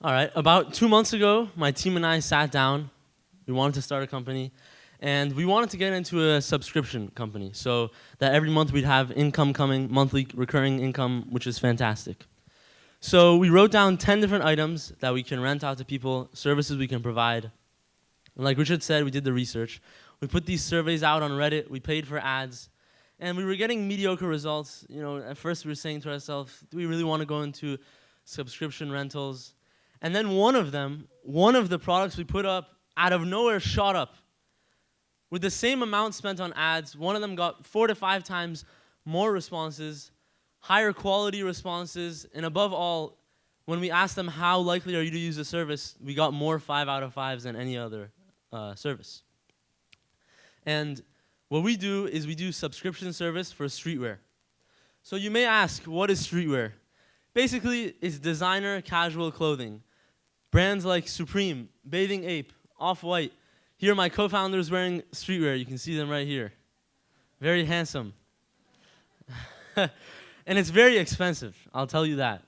All right, about 2 months ago, my team and I sat down. We wanted to start a company, and we wanted to get into a subscription company so that every month we'd have income coming, monthly recurring income, which is fantastic. So we wrote down 10 different items that we can rent out to people, services we can provide. And like Richard said, we did the research. We put these surveys out on Reddit, we paid for ads, and we were getting mediocre results. You know, at first we were saying to ourselves, do we really want to go into subscription rentals? And then one of the products we put up, out of nowhere shot up. With the same amount spent on ads, one of them got 4 to 5 times more responses, higher quality responses, and above all, when we asked them how likely are you to use the service, we got more 5 out of 5s than any other service. And what we do is we do subscription service for streetwear. So you may ask, what is streetwear? Basically, it's designer casual clothing. Brands like Supreme, Bathing Ape, Off-White. Here are my co-founders wearing streetwear. You can see them right here. Very handsome. And it's very expensive, I'll tell you that.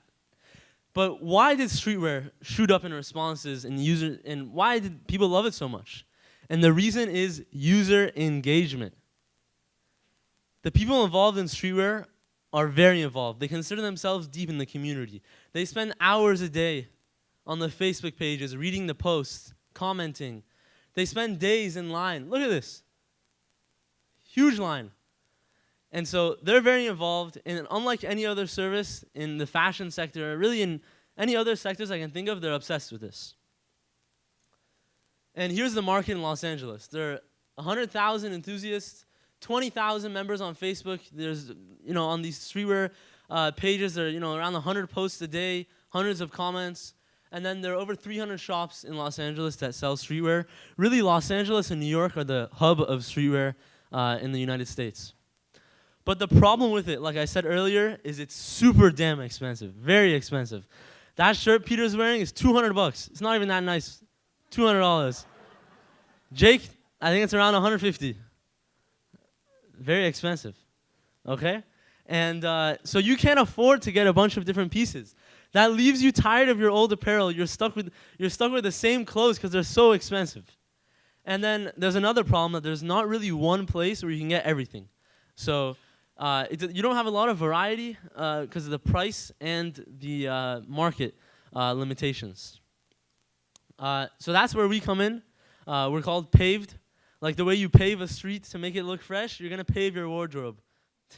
But why did streetwear shoot up in responses and why did people love it so much? And the reason is user engagement. The people involved in streetwear are very involved. They consider themselves deep in the community. They spend hours a day on the Facebook pages, reading the posts, commenting. They spend days in line. Look at this. Huge line. And so they're very involved, and unlike any other service in the fashion sector, or really in any other sectors I can think of, they're obsessed with this. And here's the market in Los Angeles. There are 100,000 enthusiasts, 20,000 members on Facebook. There's, on these streetwear pages, there are, around 100 posts a day, hundreds of comments. And then there are over 300 shops in Los Angeles that sell streetwear. Really, Los Angeles and New York are the hub of streetwear in the United States. But the problem with it, like I said earlier, is it's super damn expensive, very expensive. That shirt Peter's wearing is $200. It's not even that nice, $200. Jake, I think it's around $150. Very expensive, okay? And so you can't afford to get a bunch of different pieces. That leaves you tired of your old apparel. You're stuck with the same clothes because they're so expensive. And then there's another problem that there's not really one place where you can get everything. So you don't have a lot of variety because of the price and the market limitations. So that's where we come in. We're called PAVED. Like the way you pave a street to make it look fresh, you're going to pave your wardrobe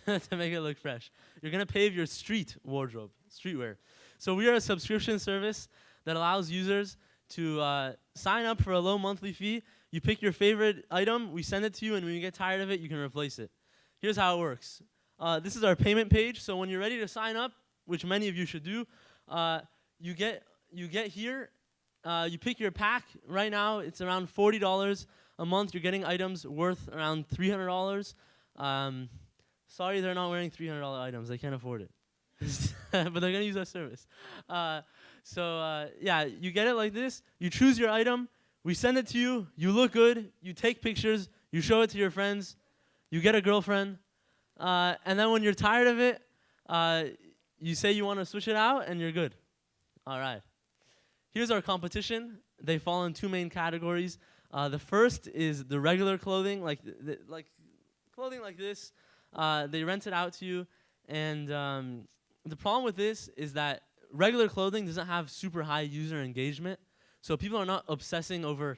to make it look fresh. You're going to pave your street wardrobe, streetwear. So we are a subscription service that allows users to sign up for a low monthly fee. You pick your favorite item, we send it to you, and when you get tired of it, you can replace it. Here's how it works. This is our payment page. So when you're ready to sign up, which many of you should do, you get here. You pick your pack. Right now, it's around $40 a month. You're getting items worth around $300. Sorry, they're not wearing $300 items. They can't afford it. But they're going to use our service. Yeah, you get it like this. You choose your item. We send it to you. You look good. You take pictures. You show it to your friends. You get a girlfriend. And then when you're tired of it, you say you want to switch it out, and you're good. All right. Here's our competition. They fall in 2 main categories. The first is the regular clothing, like clothing like this. They rent it out to you. And the problem with this is that regular clothing doesn't have super high user engagement. So people are not obsessing over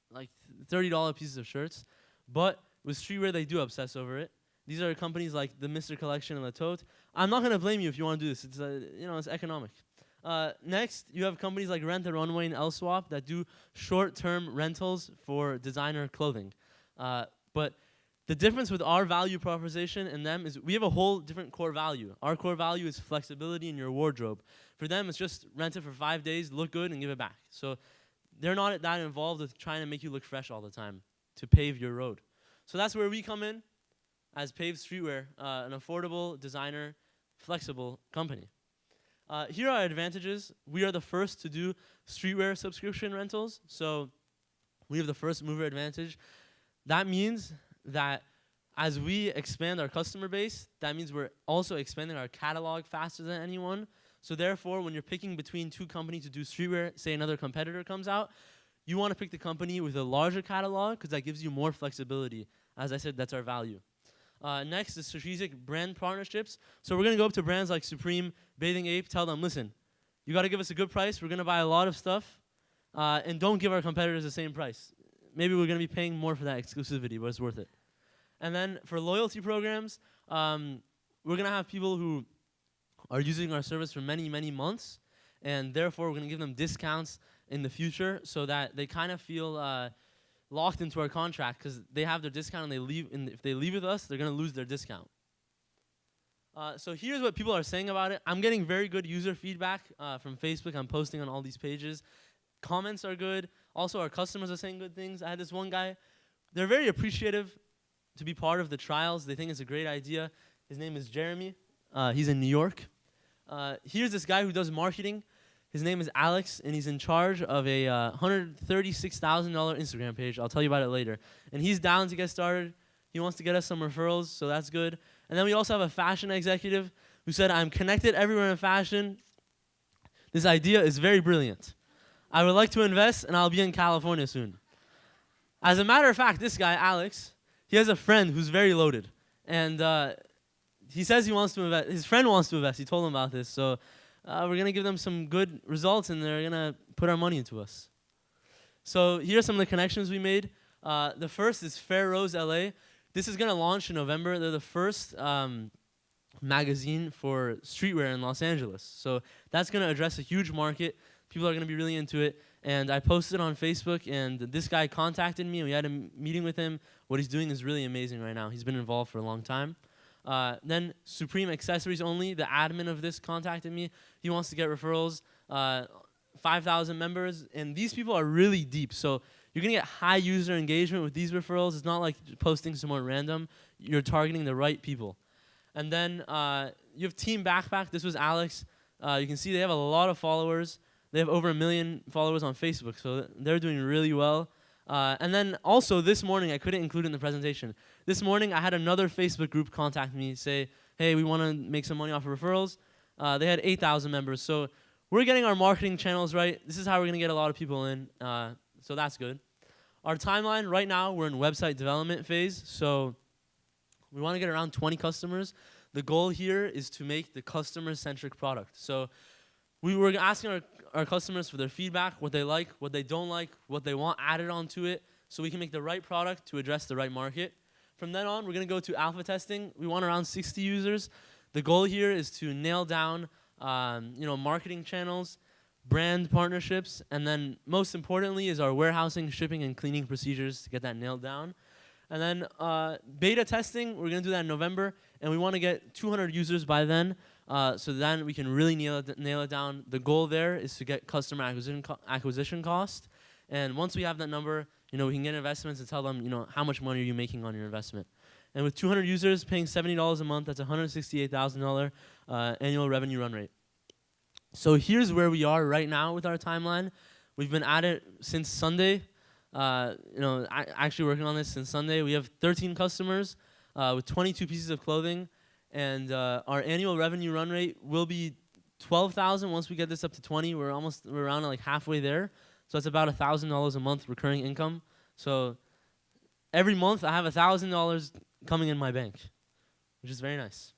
like $30 pieces of shirts. But with streetwear, they do obsess over it. These are companies like the Mr. Collection and the Tote. I'm not going to blame you if you want to do this. It's it's economic. Next, you have companies like Rent the Runway and L-Swap that do short-term rentals for designer clothing. But the difference with our value proposition and them is we have a whole different core value. Our core value is flexibility in your wardrobe. For them, it's just rent it for 5 days, look good, and give it back. So they're not that involved with trying to make you look fresh all the time to pave your road. So that's where we come in as Paved Streetwear, an affordable, designer, flexible company. Here are our advantages. We are the first to do streetwear subscription rentals, so we have the first mover advantage. That means that as we expand our customer base, that means we're also expanding our catalog faster than anyone. So therefore, when you're picking between two companies to do streetwear, say another competitor comes out, you want to pick the company with a larger catalog because that gives you more flexibility. As I said, that's our value. Next is strategic brand partnerships. So we're going to go up to brands like Supreme, Bathing Ape, tell them, listen, you got to give us a good price. We're going to buy a lot of stuff, and don't give our competitors the same price. Maybe we're going to be paying more for that exclusivity, but it's worth it. And then for loyalty programs, we're going to have people who are using our service for many, many months, and therefore we're going to give them discounts in the future so that they kind of feel locked into our contract because they have their discount and they leave. And if they leave with us, they're going to lose their discount. So here's what people are saying about it. I'm getting very good user feedback from Facebook. I'm posting on all these pages. Comments are good. Also, our customers are saying good things. I had this one guy. They're very appreciative to be part of the trials. They think it's a great idea. His name is Jeremy. He's in New York. Here's this guy who does marketing. His name is Alex, and he's in charge of a $136,000 Instagram page. I'll tell you about it later. And he's down to get started. He wants to get us some referrals, so that's good. And then we also have a fashion executive who said, I'm connected everywhere in fashion. This idea is very brilliant. I would like to invest, and I'll be in California soon. As a matter of fact, this guy, Alex, he has a friend who's very loaded. And he says he wants to invest. His friend wants to invest. He told him about this. So we're going to give them some good results, and they're going to put our money into us. So here are some of the connections we made. The first is Fair Rose LA. This is going to launch in November. They're the first magazine for streetwear in Los Angeles. So that's going to address a huge market. People are going to be really into it. And I posted on Facebook, and this guy contacted me. We had a meeting with him. What he's doing is really amazing right now. He's been involved for a long time. Then Supreme Accessories Only, the admin of this contacted me. He wants to get referrals, 5,000 members, and these people are really deep. So you're going to get high user engagement with these referrals. It's not like posting somewhere random. You're targeting the right people. And then you have Team Backpack. This was Alex. You can see they have a lot of followers. They have over 1 million followers on Facebook, so they're doing really well. And then also this morning, I couldn't include it in the presentation. This morning, I had another Facebook group contact me, say, hey, we want to make some money off of referrals. They had 8,000 members. So we're getting our marketing channels right. This is how we're going to get a lot of people in. So that's good. Our timeline, right now, we're in website development phase. So we want to get around 20 customers. The goal here is to make the customer-centric product. So we were asking our customers for their feedback, what they like, what they don't like, what they want added onto it, so we can make the right product to address the right market. From then on, we're going to go to alpha testing. We want around 60 users. The goal here is to nail down marketing channels, brand partnerships, and then most importantly is our warehousing, shipping, and cleaning procedures to get that nailed down. And then beta testing, we're going to do that in November, and we want to get 200 users by then, so then we can really nail it down. The goal there is to get customer acquisition cost, and once we have that number, we can get investments and tell them, how much money are you making on your investment. And with 200 users paying $70 a month, that's $168,000 annual revenue run rate. So here's where we are right now with our timeline. We've been at it since Sunday. Actually working on this since Sunday. We have 13 customers with 22 pieces of clothing, and our annual revenue run rate will be 12,000 once we get this up to 20. We're around like halfway there, so that's about $1,000 a month recurring income. So every month I have $1,000 coming in my bank, which is very nice.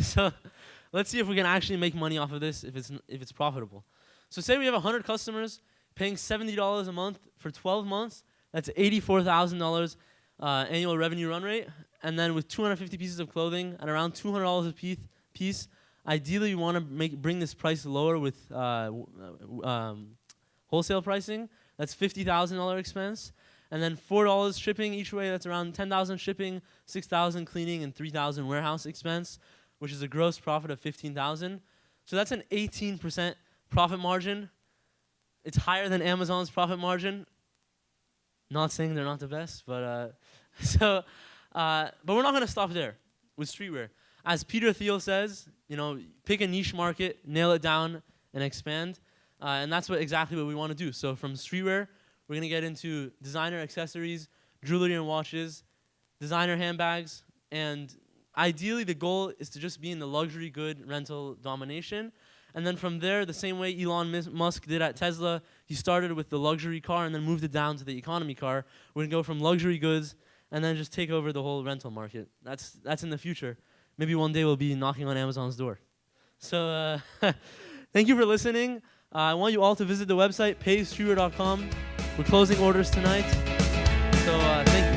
So let's see if we can actually make money off of this if it's profitable. So say we have 100 customers paying $70 a month for 12 months, that's $84,000 annual revenue run rate. And then with 250 pieces of clothing at around $200 a piece, ideally we want to bring this price lower with wholesale pricing. That's $50,000 expense. And then $4 shipping each way, that's around $10,000 shipping, $6,000 cleaning, and $3,000 warehouse expense, which is a gross profit of $15,000. So that's an 18% profit margin. It's higher than Amazon's profit margin. Not saying they're not the best, but but we're not going to stop there with streetwear. As Peter Thiel says, pick a niche market, nail it down, and expand. And that's exactly what we want to do. So from streetwear, we're going to get into designer accessories, jewelry and watches, designer handbags, and ideally, the goal is to just be in the luxury good rental domination. And then from there, the same way Elon Musk did at Tesla, he started with the luxury car and then moved it down to the economy car. We're going to go from luxury goods and then just take over the whole rental market. That's in the future. Maybe one day we'll be knocking on Amazon's door. So thank you for listening. I want you all to visit the website, pavestreetware.com. We're closing orders tonight. So thank you.